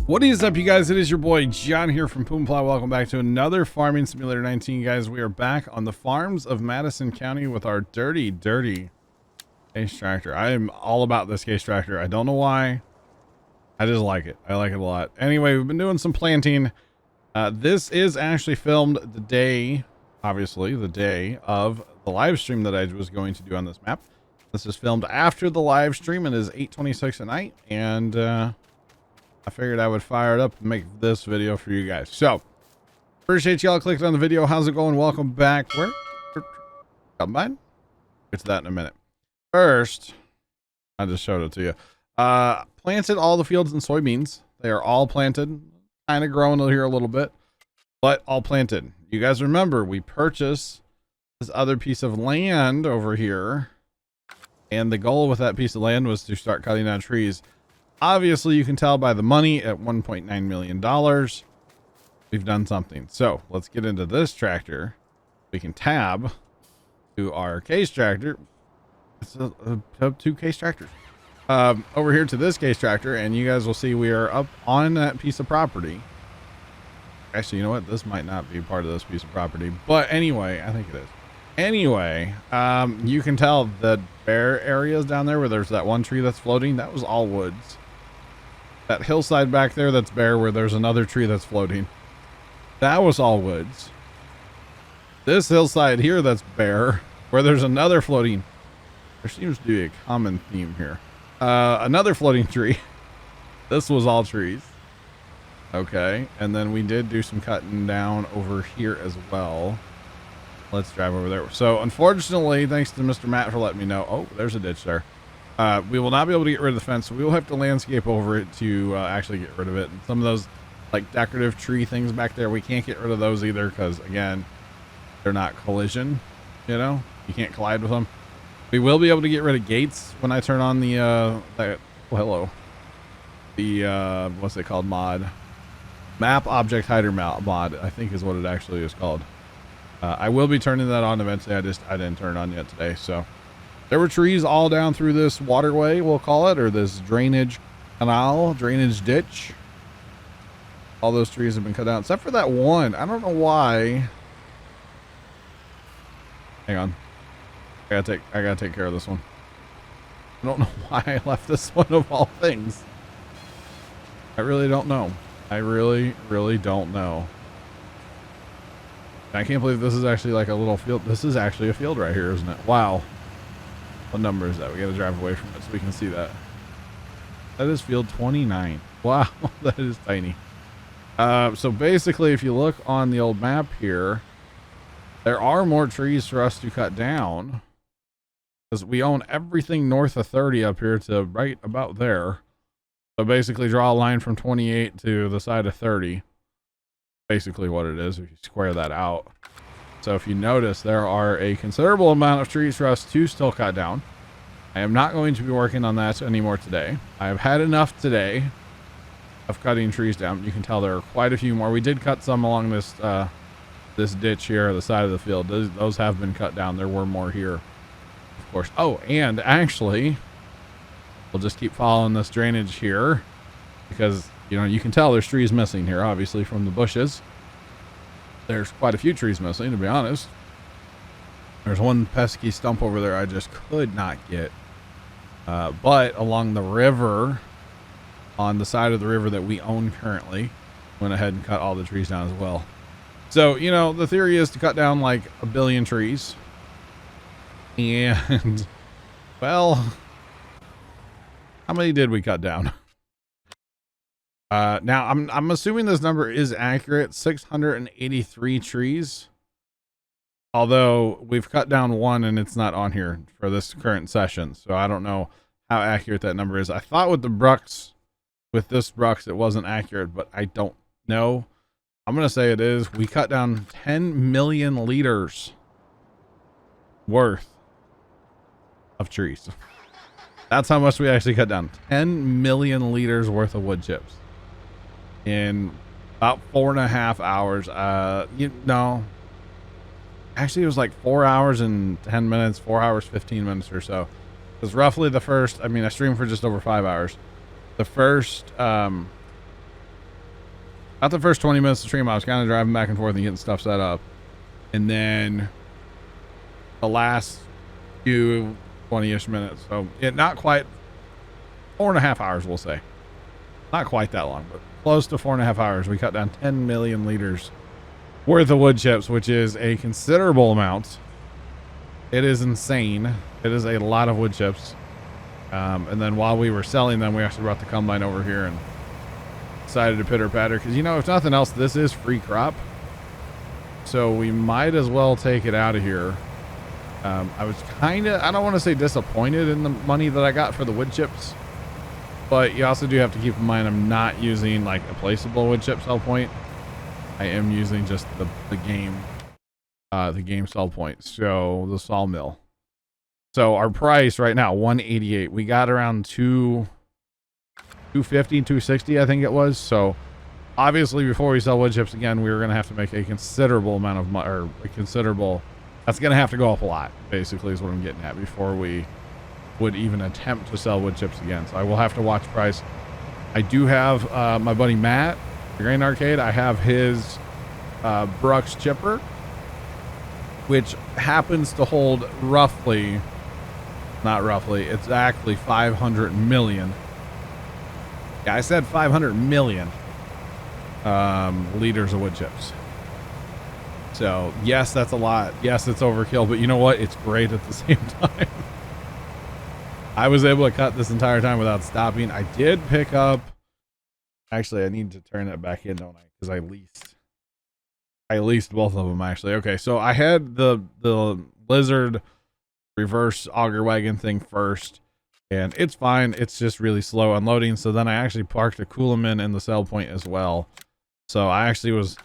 What is up, you guys? It is your boy John here from Puma Plow. Welcome back to another Farming Simulator 19, guys. We are back on the Farms of Madison County with our dirty case tractor. I am all about this case tractor. I don't know why. I just like it. I like it a lot. Anyway, we've been doing some planting. This is actually filmed the day, obviously, the day of the live stream that I was going to do on this map. This is filmed after the live stream. It is 8:26 at night, and I figured I would fire it up and make this video for you guys. So, appreciate y'all clicking on the video. How's it going? Welcome back. Where? Combine? Get to that in a minute. First, I just showed it to you. Planted all the fields in soybeans. They are all planted. Kind of growing here a little bit, but all planted. You guys remember, we purchased this other piece of land over here, and the goal with that piece of land was to start cutting down trees. Obviously, you can tell by the money at $1.9 million, we've done something. So let's get into this tractor. We can tab to our case tractor. It's two case tractors. Over here to this case tractor, and you guys will see we are up on that piece of property. Actually, you know what? This might not be part of this piece of property, but anyway, I think it is. Anyway, you can tell the bare areas down there where there's that one tree that's floating. That was all woods. That hillside back there that's bare where there's another tree that's floating, that was all woods. This hillside here that's bare where there's another floating, there seems to be a common theme here. Another floating tree. This was all trees. Okay, and then we did do some cutting down over here as well. Let's drive over there. So unfortunately, thanks to Mr. Matt for letting me know. Oh, there's a ditch there. We will not be able to get rid of the fence, so we will have to landscape over it to actually get rid of it. And some of those like decorative tree things back there, we can't get rid of those either because, again, they're not collision. You know, you can't collide with them. We will be able to get rid of gates when I turn on the what's it called, mod? Map object hider mod, I think is what it actually is called. I will be turning that on eventually. I didn't turn it on yet today. So there were trees all down through this waterway, we'll call it, or this drainage canal, drainage ditch. All those trees have been cut down except for that one. I don't know why. Hang on. I gotta take care of this one. I don't know why I left this one of all things. I really don't know. I really don't know. I can't believe this is actually like a little field. This is actually a field right here, isn't it? Wow. What number is that? We gotta drive away from it so we can see that. That is field 29. Wow, that is tiny. So basically, if you look on the old map here, there are more trees for us to cut down because we own everything north of 30 up here to right about there. So basically draw a line from 28 to the side of 30. Basically what it is if you square that out. So if you notice, there are a considerable amount of trees for us to still cut down. I am not going to be working on that anymore today. I have had enough today of cutting trees down. You can tell there are quite a few more. We did cut some along this this ditch here, the side of the field. Those have been cut down. There were more here, of course. Oh, and actually, we'll just keep following this drainage here because, you know, you can tell there's trees missing here, obviously, from the bushes. There's quite a few trees missing, to be honest. There's one pesky stump over there I just could not get. But along the river, on the side of the river that we own currently, went ahead and cut all the trees down as well. So, you know, the theory is to cut down like 1 billion trees. And, well, how many did we cut down? Now I'm assuming this number is accurate. 683 trees. Although we've cut down one and it's not on here for this current session. So I don't know how accurate that number is. I thought with the Brucks, with this Brucks, it wasn't accurate, but I don't know. I'm going to say it is. We cut down 10 million liters worth of trees. That's how much we actually cut down. 10 million liters worth of wood chips in about 4.5 hours. You know, actually it was like 4 hours and 10 minutes, 4 hours, 15 minutes or so. Because roughly the first, I mean, I streamed for just over 5 hours. The first Not the first 20 minutes of the stream, I was kind of driving back and forth and getting stuff set up. And then the last few 20-ish minutes. So not quite 4.5 hours, we'll say. Not quite that long, but close to 4.5 hours. We cut down 10 million liters worth of wood chips, which is a considerable amount. It is insane. It is a lot of wood chips. And then while we were selling them, we actually brought the combine over here and decided to pitter patter. Because, you know, if nothing else, this is free crop. So we might as well take it out of here. I was kind of, I don't want to say disappointed in the money that I got for the wood chips. But you also do have to keep in mind I'm not using like a placeable wood chip sell point. I am using just the game sell point. So the sawmill. So our price right now, 188. We got around 250, 260, I think it was. So obviously before we sell wood chips again, we were going to have to make a considerable amount of money, or a considerable, that's going to have to go up a lot, basically is what I'm getting at, before we would even attempt to sell wood chips again. So I will have to watch price. I do have my buddy Matt, the Grain Arcade. I have his Brooks chipper, which happens to hold roughly, not roughly, it's actually 500 million. Yeah, I said 500 million liters of wood chips. So yes, that's a lot. Yes, it's overkill, but you know what? It's great at the same time. I was able to cut this entire time without stopping. I did pick up, actually I need to turn that back in, don't I? Because I leased both of them actually. Okay, so I had the Lizard reverse auger wagon thing first, and it's fine. It's just really slow unloading. So then I actually parked a Coolaman in the sell point as well. So I actually was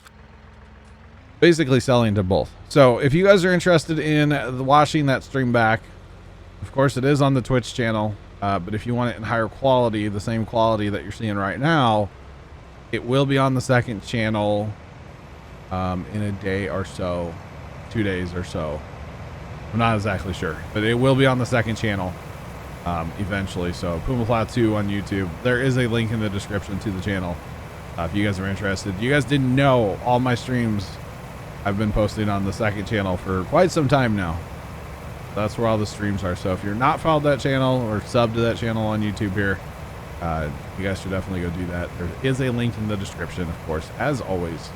basically selling to both. So if you guys are interested in watching that stream back, of course it is on the Twitch channel, but if you want it in higher quality, the same quality that you're seeing right now, it will be on the second channel in a day or so, 2 days or so. I'm not exactly sure, but it will be on the second channel eventually. So Puma Plow 2 on YouTube. There is a link in the description to the channel if you guys are interested. You guys didn't know all my streams I've been posting on the second channel for quite some time now. That's where all the streams are. So if you're not followed that channel or sub to that channel on YouTube here, you guys should definitely go do that. There is a link in the description, of course, as always.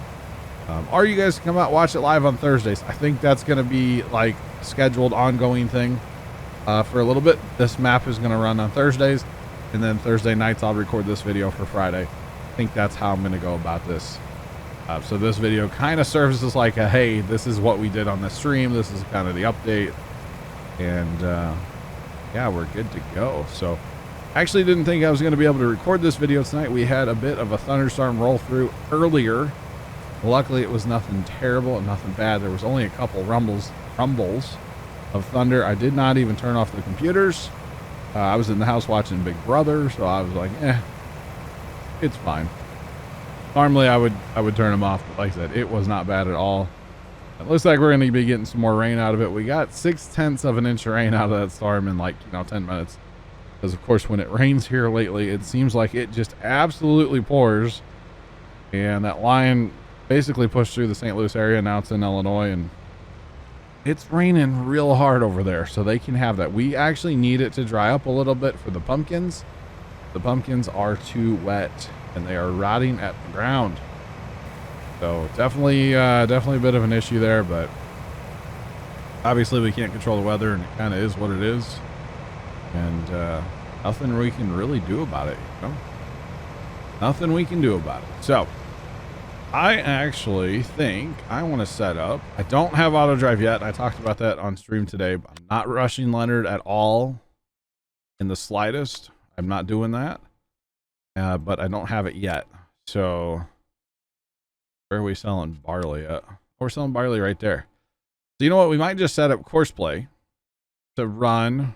Or you guys can come out, watch it live on Thursdays. I think that's going to be like scheduled ongoing thing for a little bit. This map is going to run on Thursdays, and then Thursday nights I'll record this video for Friday. I think that's how I'm going to go about this. So this video kind of serves as like a, hey, this is what we did on the stream. This is kind of the update. And yeah, we're good to go. So I actually didn't think I was going to be able to record this video tonight. We had a bit of a thunderstorm roll through earlier. Luckily it was nothing terrible and nothing bad. There was only a couple rumbles of thunder. I did not even turn off the computers. I was in the house watching Big Brother, so I was like, it's fine. Normally I would turn them off, but like I said, it was not bad at all. It looks like we're going to be getting some more rain out of it. We got 0.6 of an inch of rain out of that storm in like, 10 minutes. Because of course, when it rains here lately, it seems like it just absolutely pours. And that line basically pushed through the St. Louis area. Now it's in Illinois, and it's raining real hard over there. So they can have that. We actually need it to dry up a little bit for the pumpkins. The pumpkins are too wet and they are rotting at the ground. So definitely a bit of an issue there, but obviously we can't control the weather, and it kind of is what it is, and nothing we can really do about it. Nothing we can do about it. So I actually think I want to set up. I don't have auto drive yet. I talked about that on stream today, but I'm not rushing Leonard at all in the slightest. I'm not doing that, but I don't have it yet. So where are we selling barley at? Oh, we're selling barley right there. So you know what? We might just set up course play to run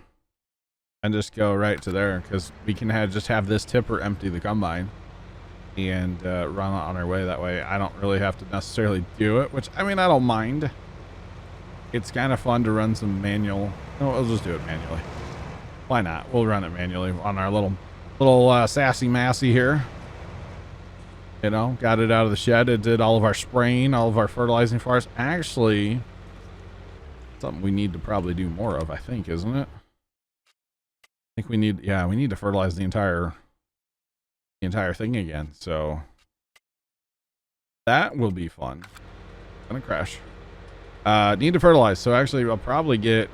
and just go right to there, because we can just have this tipper empty the combine and run on our way. That way I don't really have to necessarily do it, which, I mean, I don't mind. It's kind of fun to run some manual. No, we'll just do it manually. Why not? We'll run it manually on our little sassy massy here. You know, got it out of the shed. It did all of our spraying, all of our fertilizing for us. Actually, something we need to probably do more of, I think, isn't it? I think we need, yeah, we need to fertilize the entire thing again. So that will be fun. Gonna crash. Need to fertilize. So actually, I'll probably get.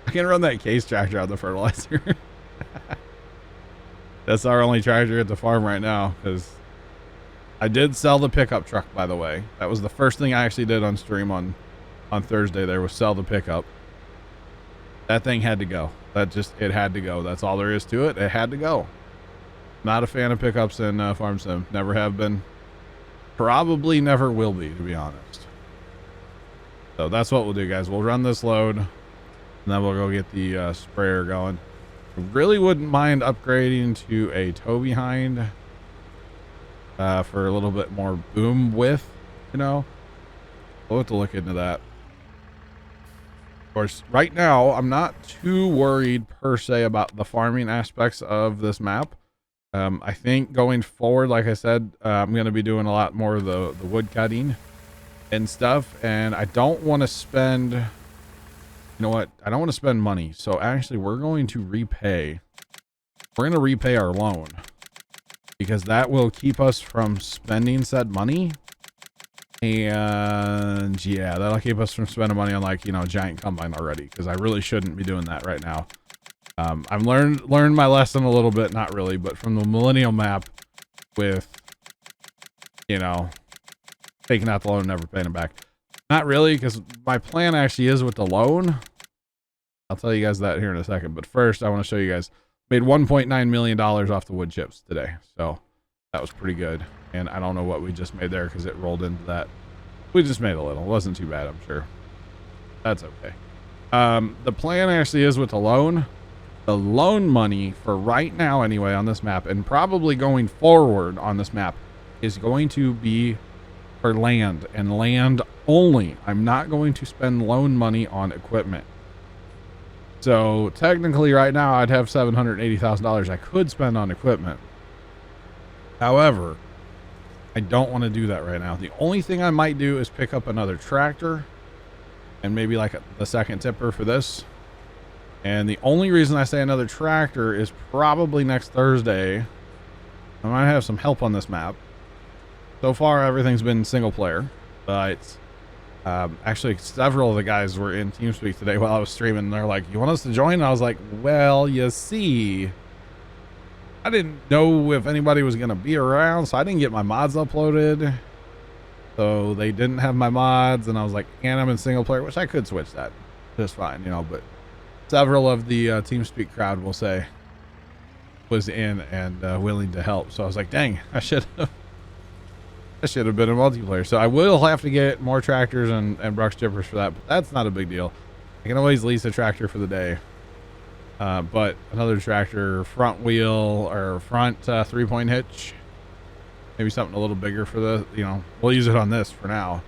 I can run that case tractor out the fertilizer. That's our only tractor at the farm right now, because I did sell the pickup truck, by the way. That was the first thing I actually did on stream on Thursday. There was sell the pickup. That thing had to go. It had to go. That's all there is to it. It had to go. Not a fan of pickups in Farm Sim. Never have been. Probably never will be, to be honest. So that's what we'll do, guys. We'll run this load, and then we'll go get the sprayer going. I really wouldn't mind upgrading to a tow behind for a little bit more boom width, you know. We'll have to look into that. Of course, right now, I'm not too worried per se about the farming aspects of this map. I think going forward, like I said, I'm going to be doing a lot more of the wood cutting and stuff. And I don't want to spend, you know what? I don't want to spend money. So actually, we're going to repay. We're going to repay our loan, because that will keep us from spending said money. And yeah, that'll keep us from spending money on, like, you know, giant combine already, because I really shouldn't be doing that right now. I've learned my lesson a little bit, not really, but from the millennial map with, you know, taking out the loan and never paying it back. Not really, because my plan actually is with the loan. I'll tell you guys that here in a second, but first I want to show you guys. Made $1.9 million off the wood chips today, so that was pretty good. And I don't know what we just made there, because it rolled into that. We just made a little. It wasn't too bad, I'm sure. That's okay. The plan actually is with the loan. The loan money for right now anyway on this map, and probably going forward on this map, is going to be for land, and land only. I'm not going to spend loan money on equipment. So technically right now I'd have $780,000 I could spend on equipment. However, I don't want to do that right now. The only thing I might do is pick up another tractor and maybe like the second tipper for this. And the only reason I say another tractor is probably next Thursday. I might have some help on this map. So far, everything's been single player, but actually several of the guys were in TeamSpeak today while I was streaming. They're like, "You want us to join?" And I was like, "Well, you see, I didn't know if anybody was going to be around, so I didn't get my mods uploaded. So they didn't have my mods, and I was like, and I'm in single player, which I could switch that just fine, you know, but several of the TeamSpeak crowd, will say, was in and willing to help. So I was like, dang, I should have been a multiplayer. So I will have to get more tractors and brush chippers for that, but that's not a big deal. I can always lease a tractor for the day. But another tractor, front wheel or front 3-point hitch, maybe something a little bigger for the, you know, we'll use it on this for now.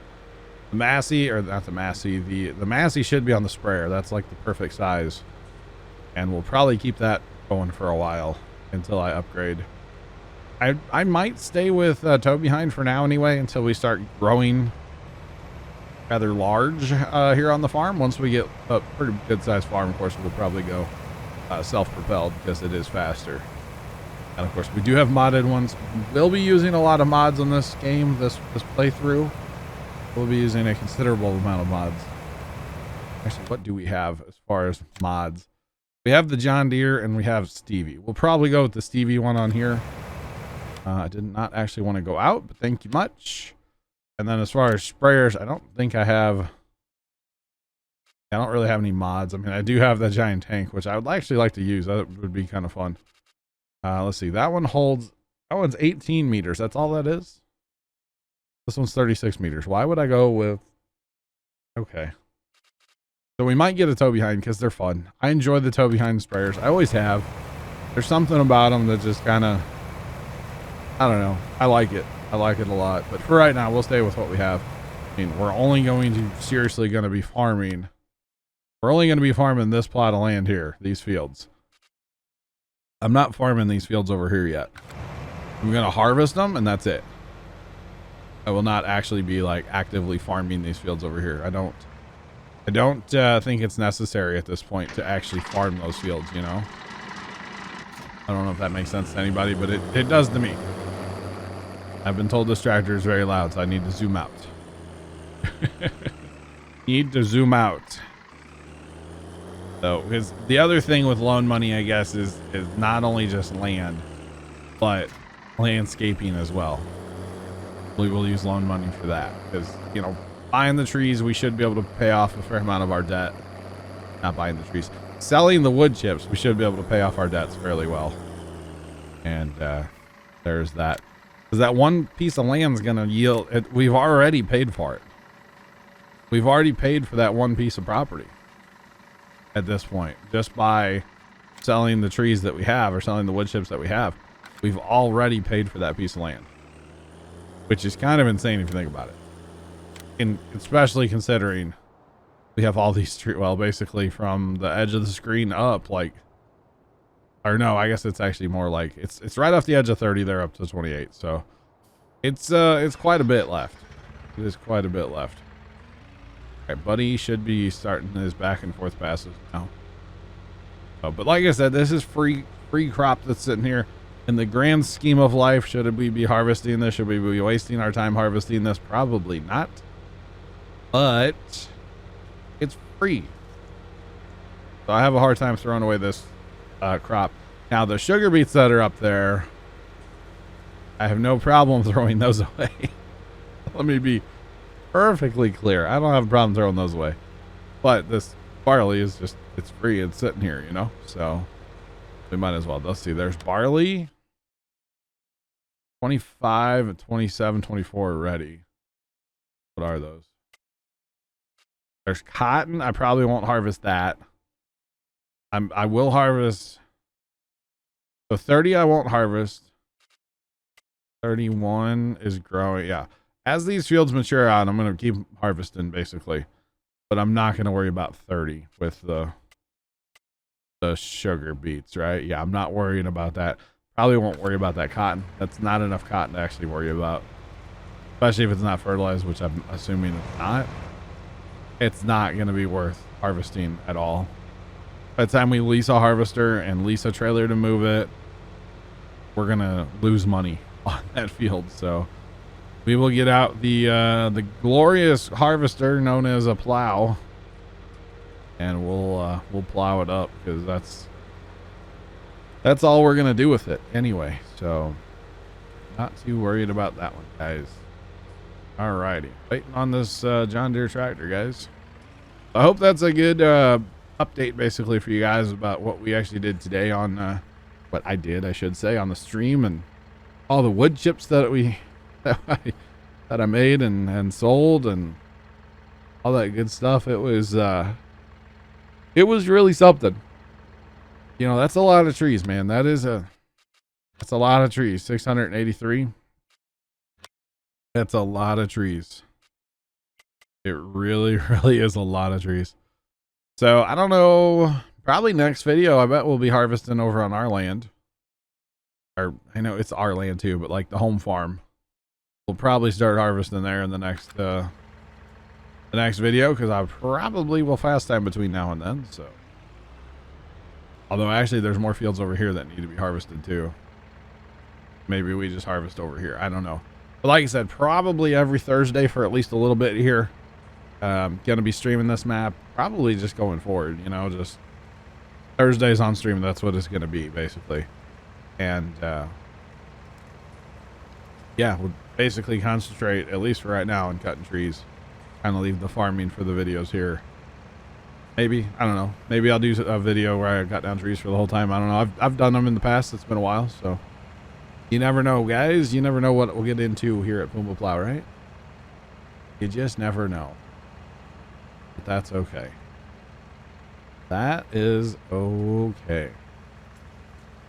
The Massey, or not the Massey, the Massey should be on the sprayer. That's like the perfect size. And we'll probably keep that going for a while until I upgrade. I might stay with tow behind for now anyway, until we start growing rather large here on the farm. Once we get a pretty good sized farm, of course, we'll probably go self-propelled, because it is faster. And of course, we do have modded ones. We'll be using a lot of mods on this game, this playthrough. We'll be using a considerable amount of mods. Actually, what do we have as far as mods? We have the John Deere and we have Stevie. We'll probably go with the Stevie one on here. I did not actually want to go out, but thank you much. And then as far as sprayers, I don't think I don't really have any mods. I mean, I do have that giant tank, which I would actually like to use. That would be kind of fun. Let's see. That one's 18 meters. That's all that is. This one's 36 meters. Why would I go with... Okay. So we might get a tow behind because they're fun. I enjoy the tow behind sprayers. I always have. There's something about them that just kind of... I don't know. I like it. I like it a lot. But for right now, we'll stay with what we have. I mean, we're only going to seriously going to be farming. We're only going to be farming this plot of land here, these fields. I'm not farming these fields over here yet. I'm going to harvest them and that's it. I will not actually be like actively farming these fields over here. I don't think it's necessary at this point to actually farm those fields, you know? I don't know if that makes sense to anybody, but it does to me. I've been told this tractor is very loud, so I need to zoom out. Need to zoom out. So, because the other thing with loan money, I guess, is not only just land, but landscaping as well. We will use loan money for that because, you know, buying the trees, we should be able to pay off a fair amount of our debt. Not buying the trees. Selling the wood chips, we should be able to pay off our debts fairly well. And there's that. Because that one piece of land is going to yield, we've already paid for it. We've already paid for that one piece of property at this point. Just by selling the trees that we have or selling the wood chips that we have, we've already paid for that piece of land. Which is kind of insane if you think about it. And especially considering we have all these trees, well, basically from the edge of the screen up, like, or no, I guess it's actually more like it's right off the edge of 30 there up to 28. So it's quite a bit left. It is quite a bit left. All right, Buddy should be starting his back and forth passes now. Oh, but like I said, this is free crop that's sitting here. In the grand scheme of life, should we be harvesting this? Should we be wasting our time harvesting this? Probably not. But it's free. So I have a hard time throwing away this crop. Now the sugar beets that are up there, I have no problem throwing those away. Let me be perfectly clear. I don't have a problem throwing those away. But this barley is just, it's free. It's sitting here, you know? So we might as well. Let's see. There's barley. 25 and 27, 24 are ready. What are those? There's cotton. I probably won't harvest that. I will harvest. So 30 I won't harvest. 31 is growing. Yeah. As these fields mature out, I'm going to keep harvesting basically. But I'm not going to worry about 30 with the sugar beets, right? Yeah, I'm not worrying about that. Probably won't worry about that cotton. That's not enough cotton to actually worry about. Especially if it's not fertilized, which I'm assuming it's not. It's not going to be worth harvesting at all. By the time we lease a harvester and lease a trailer to move it, we're going to lose money on that field. So we will get out the glorious harvester known as a plow, and we'll plow it up because that's all we're gonna do with it anyway. So not too worried about that one, guys. Alrighty, waiting on this John Deere tractor, guys. I hope that's a good update basically for you guys about what we actually did today on what I did, I should say, on the stream, and all the wood chips that I made and sold and all that good stuff. It was really something. You know, that's a lot of trees, man. That's a lot of trees. 683. That's a lot of trees. It really, really is a lot of trees. So I don't know, probably next video, I bet we'll be harvesting over on our land. Or I know it's our land too, but like the home farm. We'll probably start harvesting there in the next video, because I probably will fast time between now and then. So, although actually there's more fields over here that need to be harvested too. Maybe we just harvest over here. I don't know. But like I said, probably every Thursday for at least a little bit here. Gonna be streaming this map probably just going forward. You know, just Thursdays on stream. That's what it's gonna be basically. And yeah, we'll basically concentrate, at least for right now, on cutting trees. Kind of leave the farming for the videos here. Maybe, I don't know. Maybe I'll do a video where I cut down trees for the whole time. I don't know. I've done them in the past. It's been a while, so you never know, guys. You never know what we'll get into here at Puma Plow, right? You just never know. But that's okay. That is okay.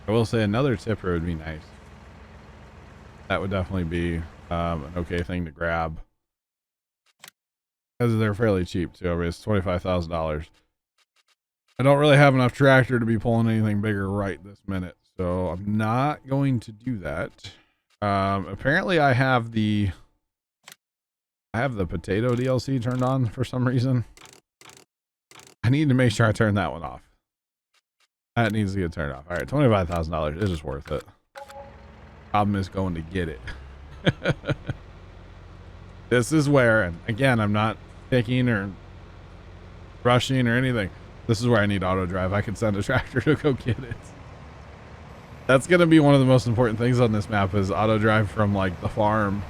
I will say another tipper would be nice. That would definitely be an okay thing to grab. Because they're fairly cheap too. I mean, it's $25,000. I don't really have enough tractor to be pulling anything bigger right this minute, so I'm not going to do that. Apparently I have the potato DLC turned on for some reason. I need to make sure I turn that one off. That needs to get turned off. All right, $25,000 is just worth it. Problem is going to get it. This is where, and again, I'm not picking or rushing or anything. This is where I need auto drive. I can send a tractor to go get it. That's going to be one of the most important things on this map is auto drive from like the farm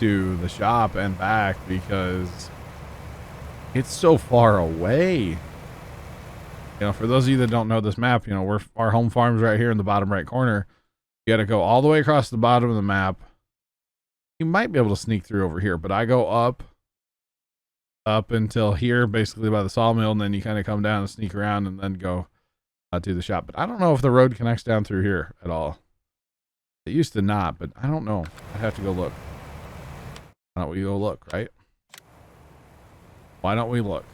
to the shop and back, because it's so far away. You know, for those of you that don't know this map, you know, our home farm's right here in the bottom right corner. You got to go all the way across the bottom of the map. You might be able to sneak through over here, but I go up until here, basically by the sawmill, and then you kind of come down and sneak around and then go to the shop. But I don't know if the road connects down through here at all. It used to not, but I don't know. I'd have to go look. Why don't we go look, right? Why don't we look?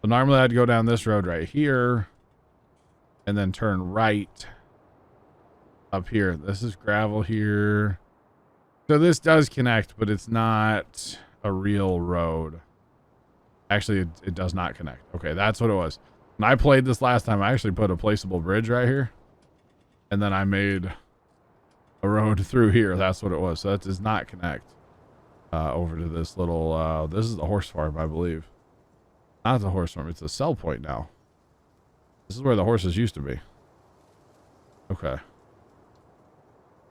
So normally I'd go down this road right here and then turn right up here. This is gravel here. So this does connect, but it's not a real road. Actually, it does not connect. Okay, that's what it was. When I played this last time, I actually put a placeable bridge right here. And then I made a road through here. That's what it was. So that does not connect over to this little, this is the horse farm, I believe. Not the horse farm. It's a sell point now. This is where the horses used to be. Okay.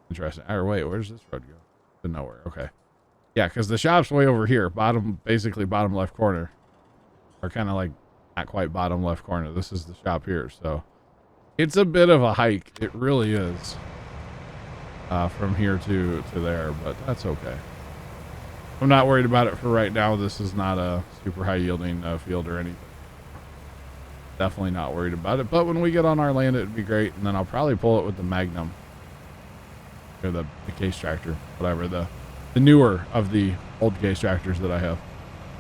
Interesting. Or wait, where does this road go? To nowhere. Okay. Yeah, because the shop's way over here. Basically bottom left corner. Or kind of like, not quite bottom left corner. This is the shop here. So it's a bit of a hike. It really is. From here to there, but that's okay. I'm not worried about it for right now. This is not a super high yielding field or anything. Definitely not worried about it. But when we get on our land, it'd be great. And then I'll probably pull it with the Magnum. Or the case tractor. Whatever. The newer of the old case tractors that I have.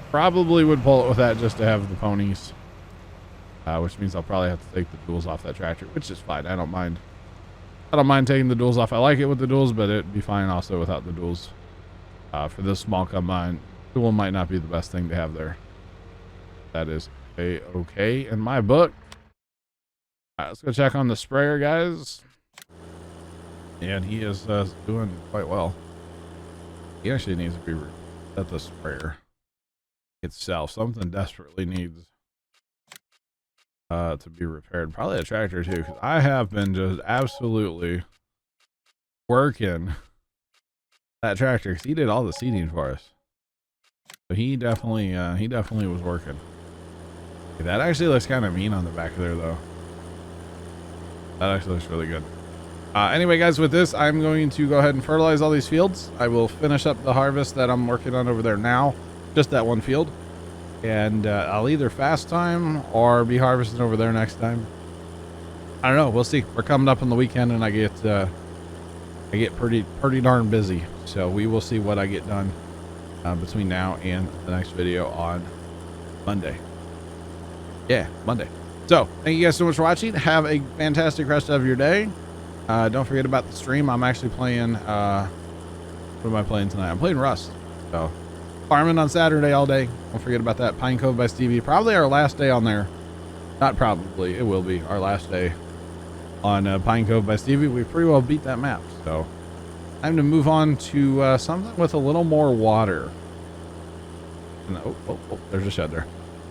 Probably would pull it with that just to have the ponies. Which means I'll probably have to take the duals off that tractor. Which is fine. I don't mind. I don't mind taking the duals off. I like it with the duals, but it'd be fine also without the duals. For this small combine, dual might not be the best thing to have there. That is okay in my book. All right, let's go check on the sprayer, guys. And he is doing quite well. He actually needs to be at the sprayer itself. Something desperately needs to be repaired. Probably a tractor too, because I have been just absolutely working that tractor, because he did all the seeding for us. So he definitely was working. Okay, that actually looks kind of mean on the back there though. That actually looks really good. Anyway, guys, with this, I'm going to go ahead and fertilize all these fields. I will finish up the harvest that I'm working on over there now, just that one field. And I'll either fast time or be harvesting over there next time. I don't know. We'll see. We're coming up on the weekend, and I get pretty darn busy. So we will see what I get done between now and the next video on Monday. Yeah, Monday. So thank you guys so much for watching. Have a fantastic rest of your day. Don't forget about the stream. I'm actually playing, what am I playing tonight? I'm playing Rust. So farming on Saturday all day. Don't forget about that. Pine Cove by Stevie. Probably our last day on there. Not probably. It will be our last day on Pine Cove by Stevie. We pretty well beat that map. So time to move on to something with a little more water. And, oh, there's a shed there.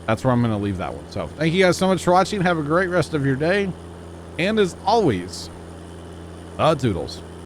That's where I'm going to leave that one. So thank you guys so much for watching. Have a great rest of your day. And as always, toodles.